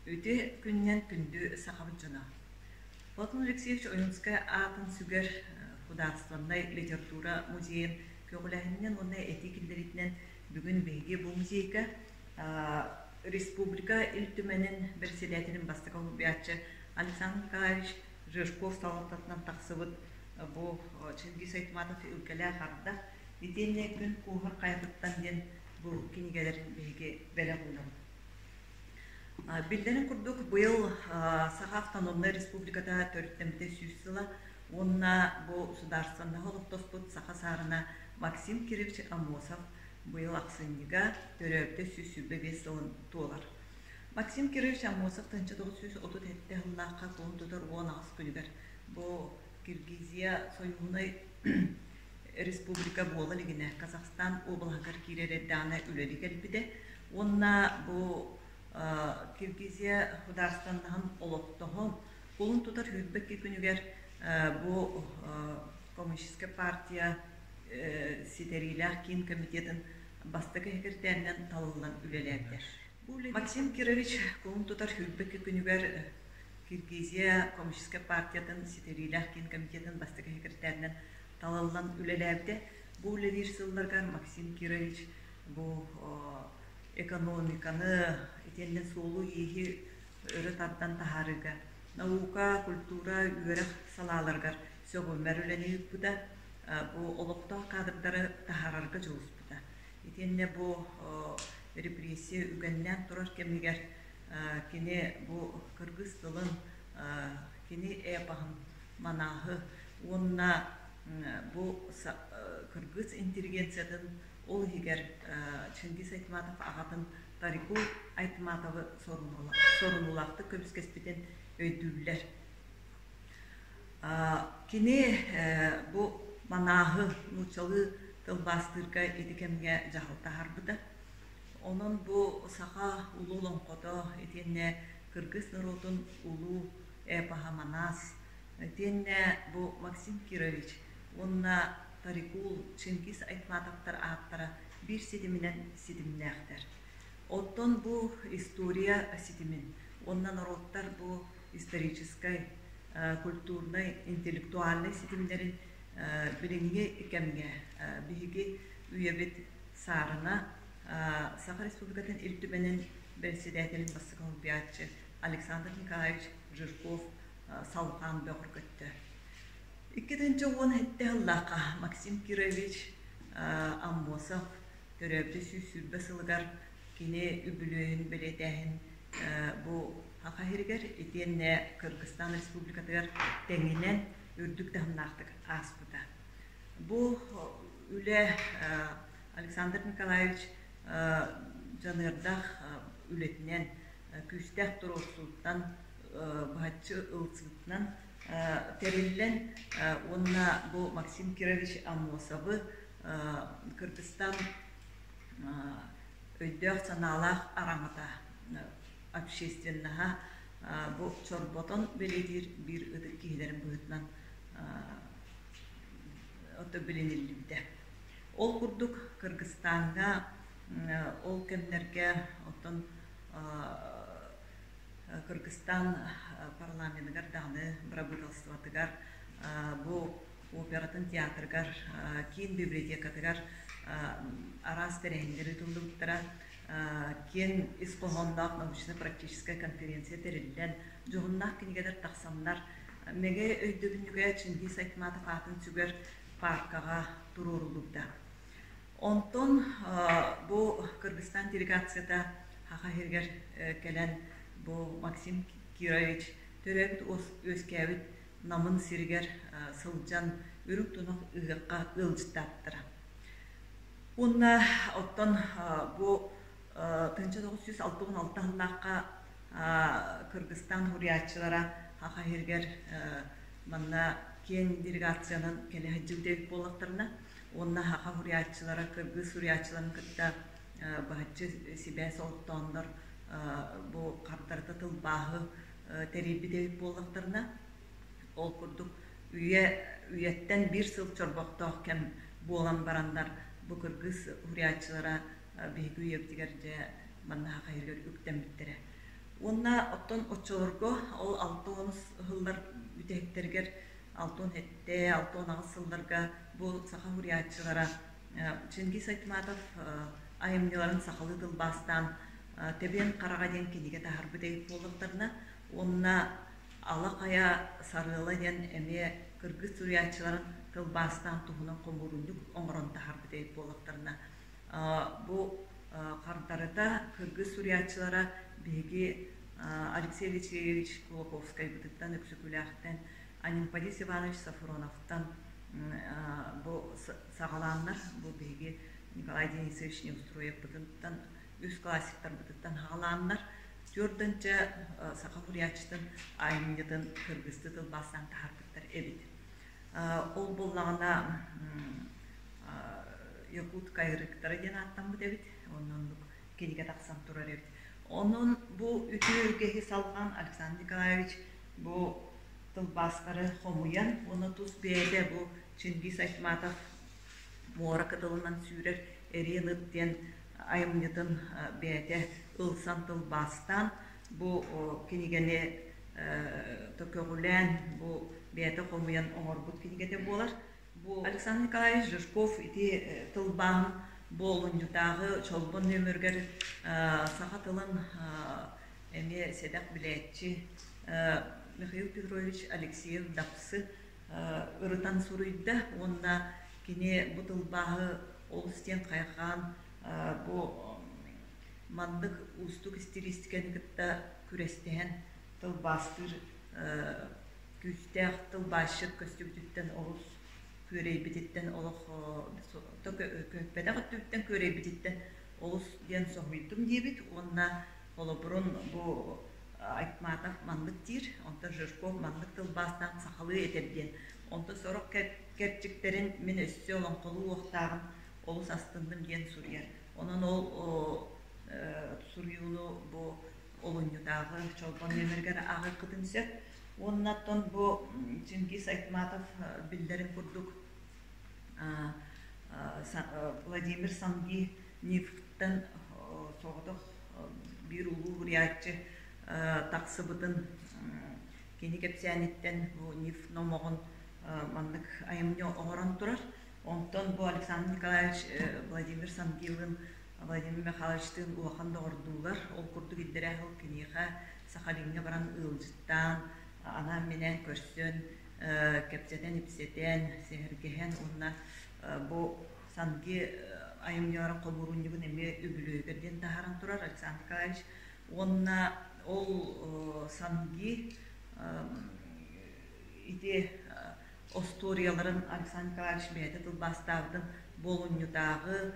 Үте күннен күнді сақабыт жана. Платон Алексеевич Ойнская атын сүгер художественной литература музейін көғіләхіннен ондай этикілдерітінен бүгін бейге бұл музейға республика үлтіменін бірселетінің бастығы ұлбиятчы Александр Николаевич Жирков салаттатынан тақсыбыт бұл Чингис Айтматов үлкелі қарда етенне күн қуғыр қайғыттан ден бұл кенегелерін бейге бәлі құлдым. Билдерин курдук быйыл Саха автономный республикада төрттемте сүйсіла, онна бұл сударствандағы олықтоспыт Саха сарына Максим Кирович Амосов быйыл ақсыннига төрөпте сүйсүбе бесілін туылар. Максим Кирович Амосов 1937 жыллаққа қолын тұтыр 10 күнігер. Бұл Киргизия союғынай республика болы легіне Казахстан облағыр кирередданы үлелі келбіде. Онна бұл Киргизия художественнығын олықтығын қолын тұтар хүрбекке күнігер бұл Коммунистическая партия сетерилях кен комитетін бастығы хекертерінен талылан үлелердер. Максим Кирович қолын тұтар хүрбекке күнігер Киргизия Коммунистическая партиятын сетерилях кен комитетін бастығы хекертерінен талылан үлелерде. Бұл үлелер сылларғар Максим Кирович бұл экономиканы етенлен солу ехи өрі тардан тахарыға, наука, культура, үйерек салаларғар сөғын мәрілені үппіда, бұл олықта қадырдары тахарарға жоғыз бұда. Етенле бұл репрессия үгеннен тұрар кемегер, кене бұл кыргыз тылын, кене әпағын манағы, онына бұл кыргыз интеллигенциядың ол егер Чингис Айтматов ағатын Тарику Айтматовы сорынулақты көбіскеспеден өйділер. Кене бұл манағы нұчалы тылбастырға едікемге жағылта харбыда. Оның бұл саға ұлы олың қода етенне кыргыз народын ұлы әпаға манас. Етенне бұл Максим Кирович, онына Тарикул, Чингис Айтматовтар аттара bir сетімінен сетімінәқтер. Оттон бұл история сетімін. Оннан народтар бұл историческай, культурный, интеллектуальный сетімдерін біліңге екемге, бігі үйебет сарына Саха Республикатын үлтіменен бәлседәтелін басыға ұлбиятчы Александр Николаевич Жирков салған бөғір көтті. 2010 жыллаққа Максим Кирович Амосов төрөпті сүйсүрбі сылғар кене үбілөйін білетәйін бұл хақахиргер етенне Кыргызстан Республикатығар тәңінен үрдік тағынақтық аспыда. Бұл үлі Александр Николаевич жанырдақ үлетінен күстәқ тұрусылттан бағатчы ұлсылтынан терилен онна бұл Максим Кирович Амосовы Кыргызстан өйдіғ саналақ араңыда общественнаға бұл чорботон беледер бір өдір кейдерін бұғытынан өті біленілімді. Ол күрдік Кыргызстанға ол кемдерге отын Кыргызстан парламентігер дағны брабыталстватығар, бұл оператын театргар, кен библиотекатығар арас тәрәйіндері тұлдығыттыра, кен испоғындақ научно-практическая конференция тәрелден, жоғыннақ кенегедер тақсамдар, мәге өйдігініге Чингис Айтматов атын сүгер паркаға тұрурылығда. Онтон бұл Кыргызстан делегацияда хақахергер кәлән бұл Максим Кирович төрәбіт өскәбіт намын сиргер сылжан үрік тұнық ұғыққа ұлжыттаттыра. Онна оттан бұл 1966 жыллаққа Кыргызстан хуриятчылара хақахергер манна кен делегацияның кәлі хәджілдегі болықтырына, онна хақа хуриятчылара, Кыргыз хуриятчыларын күтті бағытчы себәс олықтандар бұл қаптарды тылбағы тәребедегі болықтырына, ол күрдік үйеттен бір сыл чорбақтақ кәм болан барандар бұл Кыргыз хуриятчылара бейгі үйептігерде манна хақа ергер үктен біттірі. Онна оттон очолорго ол 6 хыллар бүтектергер 6 хетте 6 агыс сылларга бу саха хуриячылара Чингис Айтматов айымныларын сахалы тылбастан тебен карага ден кениге тахарбы дейп болуктарына онна ала кая сарыла ден эме кыргыз хуриячыларын тылбастан тухунан комурундук оңорон тахарбы дейп болуктарына бу картарыта кыргыз хуриячылара биги Алексей Алексеевич Кулаковский бытыттан өксүкүлэхтен Анимпадис Иванович Сафроновтан бу сагаланнар бу биги Николай Денисович Неустроев бытыттан үс классиктар бытыттан хагаланнар төрдөнчө сака хуриячтын айымнытын кыргызды тылбастан тахарбыттар эбит. Ол боллагана Якут кайрыктары ден аттан бут эбит. Онун кениге таксан турар эбит. Onun bu ütü salgan Alexander Nikolaevich bu tılbastары xomuyan, onu tuz beyde bu Çingiz Aytmatov muara katılından sürer eriyen ıtten ayımnıdın beyde ılsan tılbastan bu kenigene tökөгүлен bu beyde xomuyan oğurbut kenigede bolar. Bu Alexander Nikolaevich Жирков iti tılbağın Болуньютагы чолбон нөмөргөр сахатылын эме седак билетчи Михаил Петрович Алексеев дапсы ырытан суруйда онна кине бутылбагы олустен кайган бу мандык устук стилистикени кытта күрестен тылбастыр күстэх тылбашык көстүбүттен олус көрейбититтен олох көппедагыттүттен көрейбититтен олус ден сохуйдум дебит онна олобурун бу Айтматов мандык тир онта Жирков мандык тылбастан сахалы этерден онта сорок кепчиктерин мен өссө олон колу уктагын олус астындым ден сурьер онон ол сурьюну бу олуньюдагы чолбон немергер агы кытынсеп оннаттон бу Чингис Айтматов билдерин курдук Владимир Сангиевтен соғдық bir ulu huriyatçı taksıbıdın keni kepsiyanitten bu nif nomoğun mandık ayımını oğuran durar. Ondan bu Alexander Nikolaevich Vladimir Sangiyev'in Vladimir Mikhailovич'tin uğakanda ordular. Ol kurdu giddere hıl keniğe Sakhalin'e varan ılcıttan ana menen körsün kepsiyeten ipseten sehergehen onunla bu sanki ayımları koburuncuğun eme übülüğüden taharan durar Alexander Nikolaevich. Onunla ol sanki ide ostoriyaların Alexander Nikolaevich beyde tılbastavdın Bolonya'dağı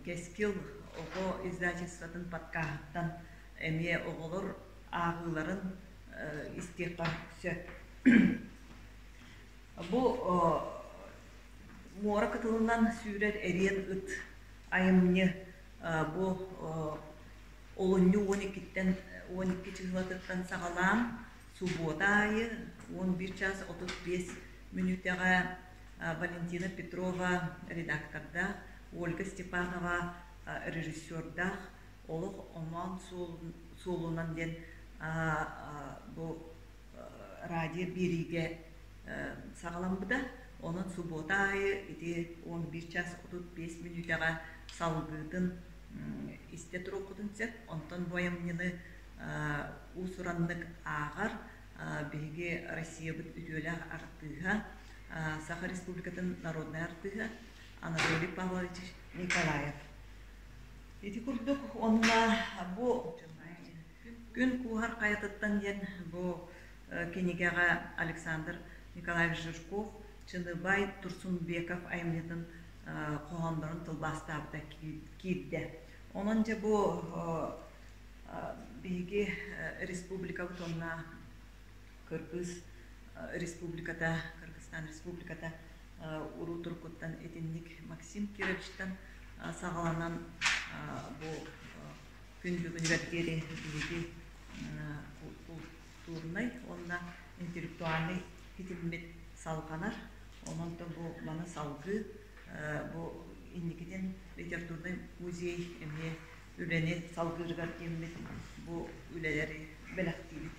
keskil oğu izdacısının patkahıttan eme oğulur ağıların istikrar sö. Bu muara katılından sürer eriyen ıt ayımını bu olunyu 12 çıgılatıktan sağalan subotayı 11 час 35 minutaga Valentina Petrova redaktorda, Olga Stepanova rejissörda, oluq Oman Solunan den bu radyo birige sağlanbıda. Onun subotayı 11 час 35 minutaga salgıdın istetür okudun set. Ondan boyamını usuranlık ağır Беги Россия бит ütüle артыга Саха Республикатын народный артыга Анатолий Павлович Николаев. Эти курдук онна бу күн кухар каятыттан ден бу кенигега Александр Николаевич Жирков, Чыныбай Турсунбеков аймнетін коғамдарын тылбастабыда кийді. Онынча бу Беги Республика бутонна Кыргыз Республикада, Кыргызстан Республикада Уру Туркуттан Этинник Максим Кировичтан сағаланан bu күндүгүн вертери билги культурный, онна интеллектуальный хитилмет салганар, ононто бу мана салгы, бу инникиден литературный музей эме үлени салгыргар кеммет bu üleleri belaktiği